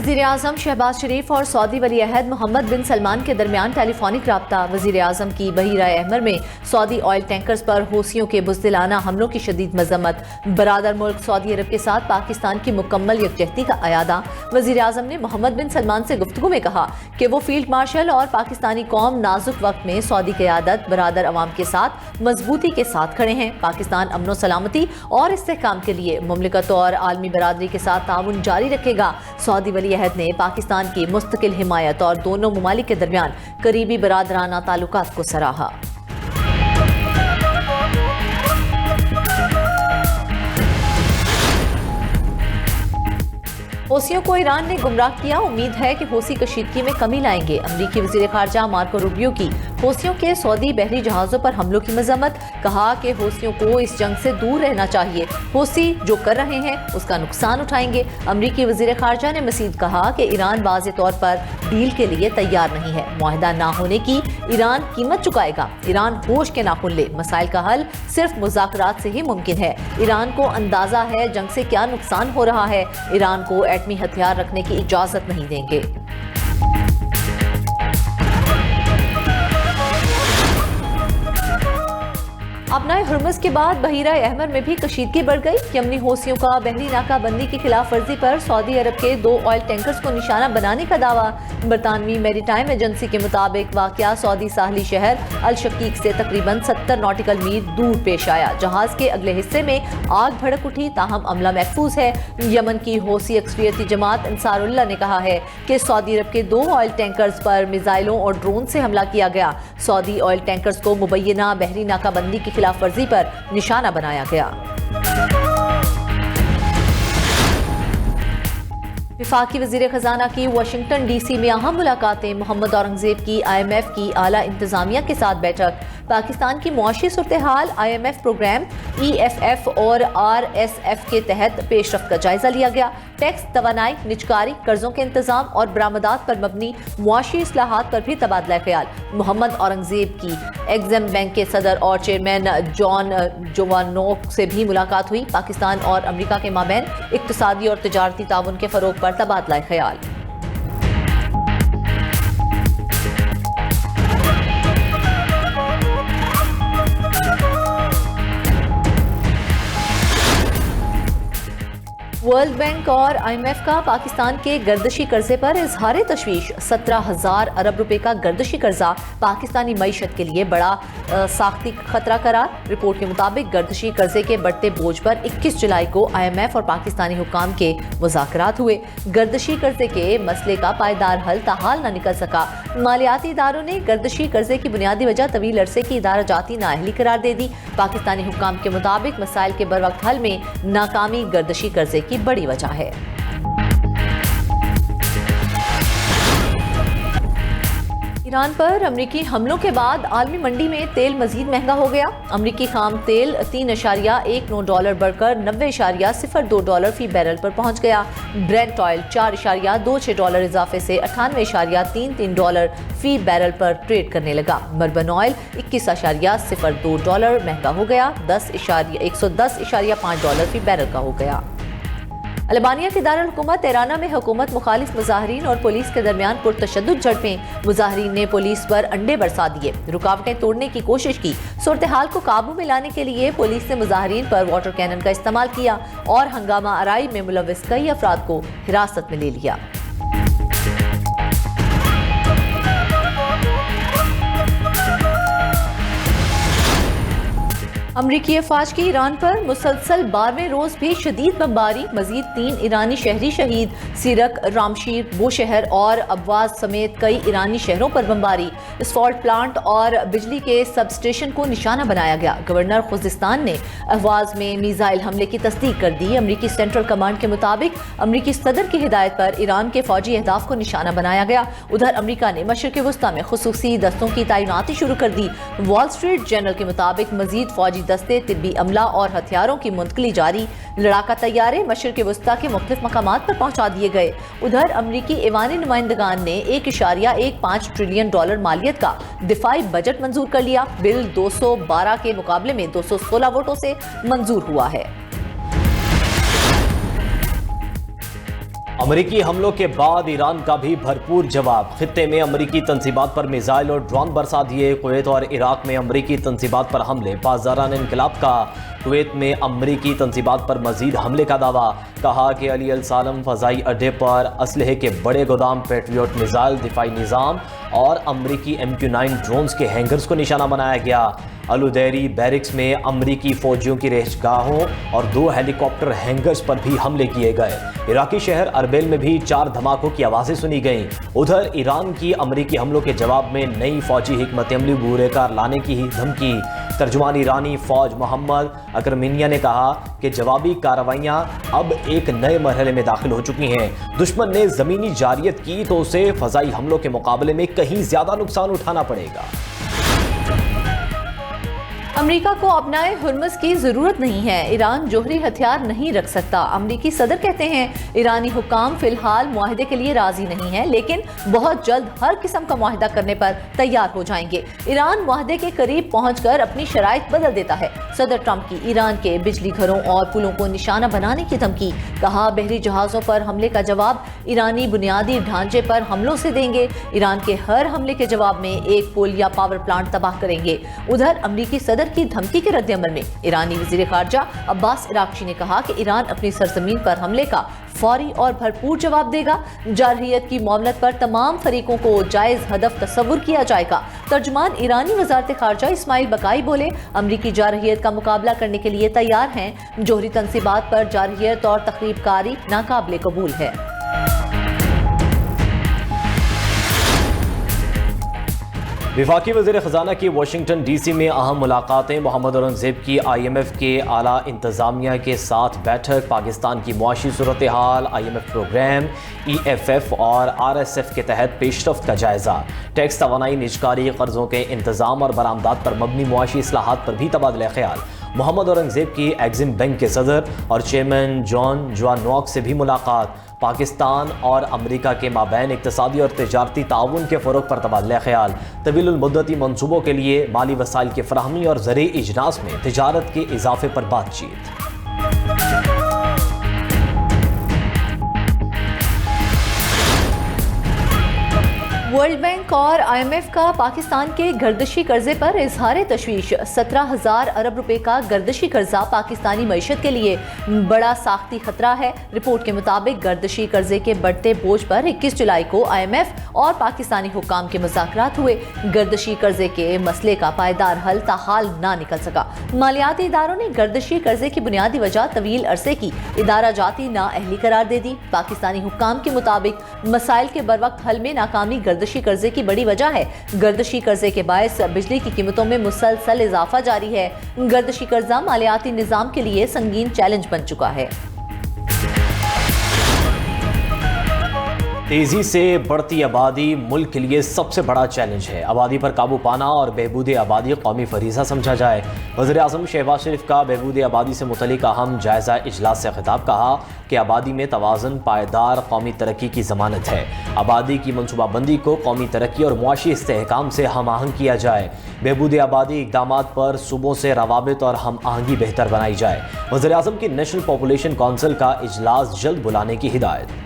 वज़ीर आज़म शहबाज शरीफ और सऊदी वली अहद मोहम्मद बिन सलमान के दरमियान टेलीफोनिक रब्ता। वज़ीर आज़म की बहीरा अहमर में सऊदी ऑयल टैंकर्स पर हूसियों के बुज़दिलाना हमलों की शदीद मजम्मत। बरादर मुल्क सऊदी अरब के साथ पाकिस्तान की मुकम्मल यकजहती का अयादा। वज़ीर आज़म ने मोहम्मद बिन सलमान से गुफ्तगू में कहा कि वो फील्ड मार्शल और पाकिस्तानी कौम नाजुक वक्त में सऊदी क़यादत बरादर अवाम के साथ मजबूती के साथ खड़े हैं। पाकिस्तान अमन सलामती और इस्तेहकाम के लिए मुमलिकत और आलमी बरादरी के साथ ताउन जारी रखेगा। सऊदी वली अहद ने पाकिस्तान की मुस्तकिल हिमायत और दोनों ममालिक के दरमियान करीबी बरादराना ताल्लुकात को सराहा। हूसियों को ईरान ने गुमराह किया, उम्मीद है कि हूसी कशीदगी में कमी लाएंगे। अमरीकी वज़ीर ख़ारजा मार्को रूबियो की हूसियों के सऊदी बहरी जहाज़ों पर हमलों की मजम्मत। कहा कि हूसियों को इस जंग से दूर रहना चाहिए, हूसी जो कर रहे हैं उसका नुकसान उठाएंगे। अमरीकी वज़ीर ख़ारजा ने मज़ीद कहा कि ईरान वाज़े तौर पर डील के लिए तैयार नहीं है। मुआहिदा ना होने की ईरान कीमत चुकाएगा। ईरान होश के नाखुन ले, मसाइल का हल सिर्फ मुज़ाकरात से ही मुमकिन है। ईरान को अंदाज़ा है जंग से क्या नुकसान हो रहा है। ईरान को एटमी हथियार रखने की इजाजत नहीं देंगे। अपनाए हुर्मुज़ के बाद बहीरा अहमर में भी कशीदगी बढ़ गई। यमनी हूसियों का बहरी नाकाबंदी की खिलाफ वर्जी पर सऊदी अरब के 2 ऑयल टैंकर्स को निशाना बनाने का दावा। बरतानवी मैरीटाइम एजेंसी के मुताबिक वाक़या सऊदी साहली शहर अल शकीक से तकरीबन 70 नॉटिकल मील दूर पेश आया। जहाज के अगले हिस्से में आग भड़क उठी, ताहम अमला महफूज है। यमन की हूसी अक्सरियती जमात अंसारुल्लाह ने कहा है कि सऊदी अरब के 2 ऑयल टैंकर्स पर मिसाइलों और ड्रोन से हमला किया गया। सऊदी ऑयल टैंकर्स को मुबैना बहरी नाकाबंदी की खिलाफ वर्जी पर निशाना बनाया गया। वफाकी वज़ीर ख़जाना की वाशिंगटन DC में अहम मुलाकातें। मोहम्मद औरंगज़ेब की IMF की आला इंतज़ामिया के साथ बैठक। पाकिस्तान की मुआशी सूरत हाल, IMF प्रोग्राम, EFF और RSF के तहत पेशरफ्त का जायजा लिया गया। टैक्स, तवानाई, निजकारी, कर्जों के इंतजाम और बरामदात पर मबनी मुआशी इस्लाहात पर भी तबादला ख्याल। मोहम्मद औरंगज़ेब की एग्जिम बैंक के सदर और चेयरमैन जॉन जोवानोक से भी मुलाकात हुई। पाकिस्तान और अमरीका के माबैन इक्तिसादी और तिजारती ताउन के फरोग पर तबादला ख्याल। वर्ल्ड बैंक और IMF का पाकिस्तान के गर्दशी कर्जे पर इजहार तशवीश। 17,000 अरब रुपए का गर्दशी कर्जा पाकिस्तानी मईशत के लिए बड़ा साख्ती खतरा करार। रिपोर्ट के मुताबिक गर्दशी कर्जे के बढ़ते बोझ पर 21 जुलाई को IMF और पाकिस्तानी हुकाम के मुज़ाकरात हुए। गर्दशी कर्जे के मसले का पायदार हल ताहाल न निकल सका। मालियाती इदारों ने गर्दशी कर्जे की बुनियादी वजह तवील अरसे की इदारा जाती नाअहली करार दे दी। पाकिस्तानी हुकाम के मुताबिक मसाइल के बरवक्त हल में नाकामी गर्दशी कर्जे की बड़ी वजह है। ईरान पर अमरीकी हमलों के बाद आलमी मंडी में तेल मजीद महंगा हो गया। अमरीकी खाम तेल $3.19 बढ़कर $90.02 फी बैरल पर पहुंच गया। ब्रेंट ऑयल $4.26 इजाफे से $98.33 फी बैरल पर ट्रेड करने लगा। बर्बन ऑयल $21.02 महंगा हो गया, $110.5 फी बैरल का हो गया। अल्बानिया के दारुल हुकूमत तेहराना में हुकूमत मुखालिफ मुजाहरीन और पुलिस के दरमियान पुरतशद्दुद झड़पें। मुजाहरीन ने पुलिस पर अंडे बरसा दिए, रुकावटें तोड़ने की कोशिश की। सूरत हाल को काबू में लाने के लिए पुलिस ने मुजाहरीन पर वाटर कैनन का इस्तेमाल किया और हंगामा आराई में मुलव्विस कई अफराद को हिरासत में ले लिया। अमरीकी अफवाज की ईरान पर मुसलसल 12वें रोज भी शदीद बमबारी। मजीद 3 ईरानी शहरी शहीद। सीरक, रामशीर, बोशहर और अब्वाज समेत कई ईरानी शहरों पर बमबारी। स्फॉल्ट प्लांट और बिजली के सब स्टेशन को निशाना बनाया गया। गवर्नर खुजिस्तान ने अहवाज में मीज़ाइल हमले की तस्दीक कर दी। अमरीकी सेंट्रल कमांड के मुताबिक अमरीकी सदर की हिदायत पर ईरान के फौजी अहदाफ को निशाना बनाया गया। उधर अमरीका ने मशरिक़ वस्ता में खुसूसी दस्तों की तैनाती शुरू कर दी। वॉल स्ट्रीट जर्नल के मुताबिक मजीद फौजी दस्ते, तिब्बी अमला और हथियारों की मुंतकिली जारी। लड़ाका तैयारे मशरिक़ वस्ता के मुख्तलिफ मकामात पर पहुंचा दिए गए। उधर अमरीकी ऐवानी नुमाइंदगान ने $1.15 ट्रिलियन मालियत का दिफाई बजट मंजूर कर लिया। बिल 212 के मुकाबले में 216 वोटों से मंजूर हुआ है। امریکی حملوں کے بعد ایران کا بھی بھرپور جواب، خطے میں امریکی تنصیبات پر میزائل اور ڈرون برسا دیے۔ کویت اور عراق میں امریکی تنصیبات پر حملے، پاسداران انقلاب کا کویت میں امریکی تنصیبات پر مزید حملے کا دعویٰ، کہا کہ علی السالم فضائی اڈے پر اسلحے کے بڑے گودام، پیٹریوٹ میزائل دفاعی نظام اور امریکی MQ-9 ڈرونز کے ہینگرز کو نشانہ بنایا گیا۔ الودیری بیرکس میں امریکی فوجیوں کی رہائش گاہوں اور 2 ہیلی کاپٹر ہینگرز پر بھی حملے کیے گئے۔ عراقی شہر اربیل میں بھی 4 دھماکوں کی آوازیں سنی گئیں۔ ادھر ایران کی امریکی حملوں کے جواب میں نئی فوجی حکمت عملی بورے کار لانے کی دھمکی۔ ترجمان ایرانی فوج محمد اکرمینیا نے کہا کہ جوابی کارروائیاں اب ایک نئے مرحلے میں داخل ہو چکی ہیں۔ دشمن نے زمینی جارحیت کی تو اسے فضائی حملوں کے مقابلے میں کہیں زیادہ نقصان اٹھانا پڑے گا۔ امریکہ کو اپنائے ہرمز کی ضرورت نہیں ہے، ایران جوہری ہتھیار نہیں رکھ سکتا۔ امریکی صدر کہتے ہیں ایرانی حکام فی الحال معاہدے کے لیے راضی نہیں ہیں، لیکن بہت جلد ہر قسم کا معاہدہ کرنے پر تیار ہو جائیں گے۔ ایران معاہدے کے قریب پہنچ کر اپنی شرائط بدل دیتا ہے۔ صدر ٹرمپ کی ایران کے بجلی گھروں اور پلوں کو نشانہ بنانے کی دھمکی، کہا بحری جہازوں پر حملے کا جواب ایرانی بنیادی ڈھانچے پر حملوں سے دیں گے، ایران کے ہر حملے کے جواب میں ایک پل یا پاور پلانٹ تباہ کریں گے۔ ادھر امریکی صدر کی دھمکی کے رد عمل میں ایرانی وزیر خارجہ عباس عراقچی نے کہا کہ ایران اپنی سرزمین پر حملے کا فوری اور بھرپور جواب دے گا۔ جارحیت کی معاملت پر تمام فریقوں کو جائز ہدف تصور کیا جائے گا۔ ترجمان ایرانی وزارت خارجہ اسماعیل بقائی بولے، امریکی جارحیت کا مقابلہ کرنے کے لیے تیار ہیں، جوہری تنصیبات پر جارحیت اور تخریب کاری ناقابل قبول ہے۔ وفاقی وزیر خزانہ کی واشنگٹن ڈی سی میں اہم ملاقاتیں، محمد اورنگزیب کی IMF کے اعلیٰ انتظامیہ کے ساتھ بیٹھک، پاکستان کی معاشی صورتحال، IMF پروگرام، EFF اور RSF کے تحت پیش رفت کا جائزہ، ٹیکس، توانائی، نجکاری، قرضوں کے انتظام اور برآمدات پر مبنی معاشی اصلاحات پر بھی تبادلہ خیال۔ محمد اورنگزیب کی ایگزم بینک کے صدر اور چیئرمین جان نوک سے بھی ملاقات، پاکستان اور امریکہ کے مابین اقتصادی اور تجارتی تعاون کے فروغ پر تبادلہ خیال، طویل المدتی منصوبوں کے لیے مالی وسائل کی فراہمی اور زرعی اجناس میں تجارت کے اضافے پر بات چیت۔ ورلڈ بینک اور IMF کا پاکستان کے گردشی قرضے پر اظہار تشویش، 17,000 ارب روپے کا گردشی قرضہ پاکستانی معیشت کے لیے بڑا ساختی خطرہ ہے۔ رپورٹ کے مطابق گردشی قرضے کے بڑھتے بوجھ پر 21 جولائی کو IMF اور پاکستانی حکام کے مذاکرات ہوئے۔ گردشی قرضے کے مسئلے کا پائیدار حل تاحال نہ نکل سکا۔ مالیاتی اداروں نے گردشی قرضے کی بنیادی وجہ طویل عرصے کی ادارہ جاتی نااہلی قرار دے دی۔ پاکستانی حکام کے مطابق مسائل کے بروقت حل میں ناکامی گردشی قرضے کی بڑی وجہ ہے۔ گردشی قرضے کے باعث بجلی کی قیمتوں میں مسلسل اضافہ جاری ہے۔ گردشی قرضہ مالیاتی نظام کے لیے سنگین چیلنج بن چکا ہے۔ تیزی سے بڑھتی آبادی ملک کے لیے سب سے بڑا چیلنج ہے، آبادی پر قابو پانا اور بہبود آبادی قومی فریضہ سمجھا جائے۔ وزیر اعظم شہباز شریف کا بہبود آبادی سے متعلق اہم جائزہ اجلاس سے خطاب، کہا کہ آبادی میں توازن پائیدار قومی ترقی کی ضمانت ہے۔ آبادی کی منصوبہ بندی کو قومی ترقی اور معاشی استحکام سے ہم آہنگ کیا جائے۔ بہبود آبادی اقدامات پر صوبوں سے روابط اور ہم آہنگی بہتر بنائی جائے۔ وزیر اعظم کی نیشنل پاپولیشن کونسل کا اجلاس جلد بلانے کی ہدایت۔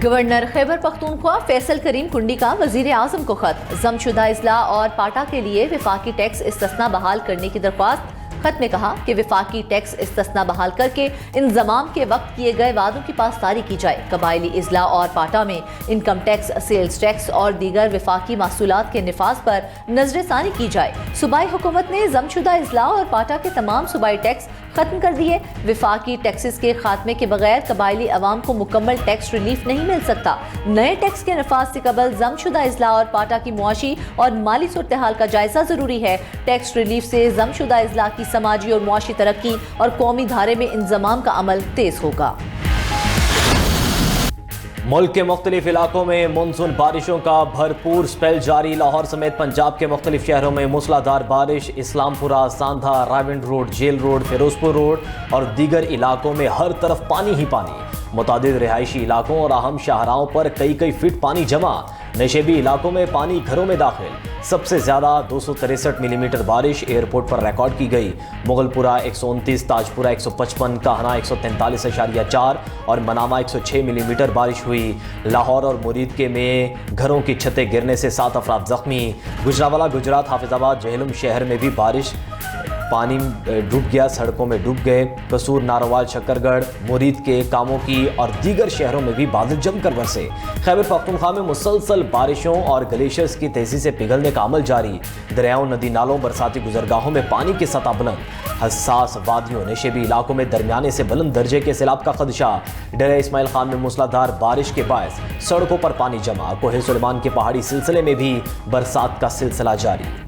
گورنر خیبر پختونخوا فیصل کریم کنڈی کا وزیر اعظم کو خط، ضم شدہ اضلاع اور پاٹا کے لیے وفاقی ٹیکس استثنا بحال کرنے کی درخواست۔ خط میں کہا کہ وفاقی ٹیکس استثنا بحال کر کے انضمام کے وقت کیے گئے وعدوں کی پاسداری کی جائے۔ قبائلی اضلاع اور پاٹا میں انکم ٹیکس، سیلز ٹیکس اور دیگر وفاقی محصولات کے نفاذ پر نظر ثانی کی جائے۔ صوبائی حکومت نے ضم شدہ اضلاع اور پاٹا کے تمام صوبائی ٹیکس ختم کر دیے۔ وفاقی ٹیکسز کے خاتمے کے بغیر قبائلی عوام کو مکمل ٹیکس ریلیف نہیں مل سکتا۔ نئے ٹیکس کے نفاذ سے قبل ضم شدہ اضلاع اور پاٹا کی معاشی اور مالی صورتحال کا جائزہ ضروری ہے۔ ٹیکس ریلیف سے ضم شدہ اضلاع کی سماجی اور معاشی ترقی اور قومی دھارے میں انضمام کا عمل تیز ہوگا۔ ملک کے مختلف علاقوں میں مانسون بارشوں کا بھرپور سپیل جاری، لاہور سمیت پنجاب کے مختلف شہروں میں موسلا دھار بارش، Islampura, Sandha, Rawalpindi road, jail road, Ferozepur road اور دیگر علاقوں میں ہر طرف پانی ہی پانی۔ متعدد رہائشی علاقوں اور اہم شاہراہوں پر کئی فٹ پانی جمع، نشیبی علاقوں میں پانی گھروں میں داخل۔ सबसे ज़्यादा 263 मिलीमीटर बारिश एयरपोर्ट पर रिकॉर्ड की गई। मुगलपुरा 129, ताजपुरा 155, काहना 143.4 और मनामा 106 मिलीमीटर बारिश हुई। लाहौर और मुरीदके में घरों की छतें गिरने से 7 अफराद जख्मी। गुजरांवाला गुजरात हाफिजाबाद जहलम शहर में भी बारिश पानी डूब गया, सड़कों में डूब गए। कसूर, नारोवाल, शकरगढ़, मुरीद के कामों की और दीगर शहरों में भी बादल जमकर बरसे। खैबर पख्तूनख्वा में मुसलसल बारिशों और ग्लेशियर्स की तेजी से पिघलने का अमल जारी। दरियाओं, नदी नालों, बरसाती गुजरगाहों में पानी की सतह बुलंद। हसास वादियों, नशेबी इलाकों में दरमियाने से बुलंद दर्जे के सैलाब का खदशा। डेरा इस्माइल खान में मूसलाधार बारिश के बायस सड़कों पर पानी जमा। कोहे सुलेमान के पहाड़ी सिलसिले में भी बरसात का सिलसिला जारी।